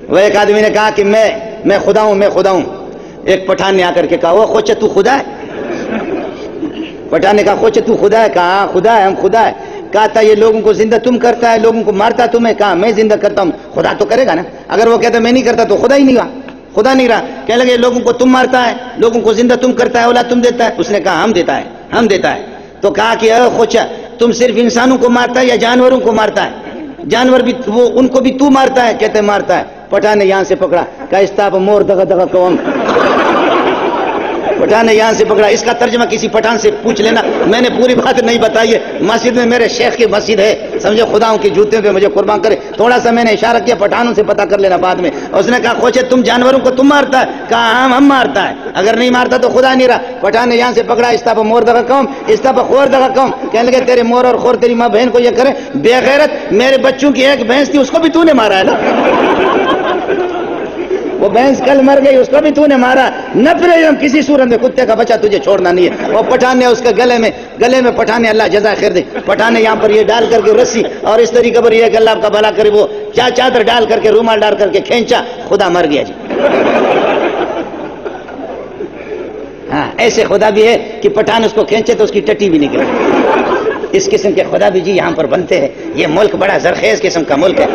وہ ایک آدمی نے کہا کہ میں خدا ہوں، میں خدا ہوں۔ ایک پٹھان نے آ کر کے کہا وہ خوچے تو خدا ہے؟ پٹھان نے کہا خوچے تو خدا ہے؟ کہا ہاں خدا ہے، ہم خدا ہے۔ کہا تھا یہ لوگوں کو زندہ تم کرتا ہے، لوگوں کو مارتا تمہیں؟ کہا میں زندہ کرتا ہوں، خدا تو کرے گا نا۔ اگر وہ کہتا میں نہیں کرتا تو خدا ہی نہیں رہا، خدا نہیں رہا۔ کہنے لگے لوگوں کو تم مارتا ہے، لوگوں کو زندہ تم کرتا ہے، اولاد تم دیتا ہے؟ اس نے کہا ہم دیتا ہے، ہم دیتا ہے۔ تو کہا کہ اے خوچا تم صرف انسانوں کو مارتا ہے یا جانوروں کو مارتا ہے؟ جانور بھی وہ ان کو بھی تو مارتا ہے؟ کہتے مارتا ہے۔ پٹھان نے یہاں سے پکڑا، کہا استاپ مور دغا دغا قوم۔ پٹھان نے یہاں سے پکڑا۔ اس کا ترجمہ کسی پٹھان سے پوچھ لینا، میں نے پوری بات نہیں بتائی ہے۔ مسجد میں میرے شیخ کی مسجد ہے، سمجھے، خداؤں کی جوتوں پہ مجھے قربان کرے۔ تھوڑا سا میں نے اشارہ کیا، پٹھانوں سے پتہ کر لینا بعد میں۔ اس نے کہا خوچے تم جانوروں کو تم مارتا ہے؟ کہا ہاں ہم مارتا ہے، اگر نہیں مارتا تو خدا نہیں رہا۔ پٹھان نے یہاں سے پکڑا، استاپ مور دغا قوم، استاپ خور دغا قوم۔ کہنے لگے تیرے مور اور خور تیری ماں بہن کو یہ کرے بے غیرت، میرے بچوں کی ایک بھینس تھی اس کو بھی تو نے مارا ہے نا، وہ بھینس کل مر گئی اس کو بھی تو نے مارا، نہ پھر کسی صورت میں کتے کا بچہ تجھے چھوڑنا نہیں ہے۔ وہ پٹھان نے اس کے گلے میں پٹھان نے، اللہ جزا خیر دے، پٹھان نے یہاں پر یہ ڈال کر کے رسی اور اس طریقے پر یہ کہ اللہ آپ کا بھلا کرے، وہ چادر ڈال کر کے رومال ڈال کر کے کھینچا، خدا مر گیا جی۔ ہاں ایسے خدا بھی ہے کہ پٹھان اس کو کھینچے تو اس کی ٹٹی بھی نکلے۔ اس قسم کے خدا بھی جی یہاں پر بنتے ہیں۔ یہ ملک بڑا زرخیز قسم کا ملک ہے۔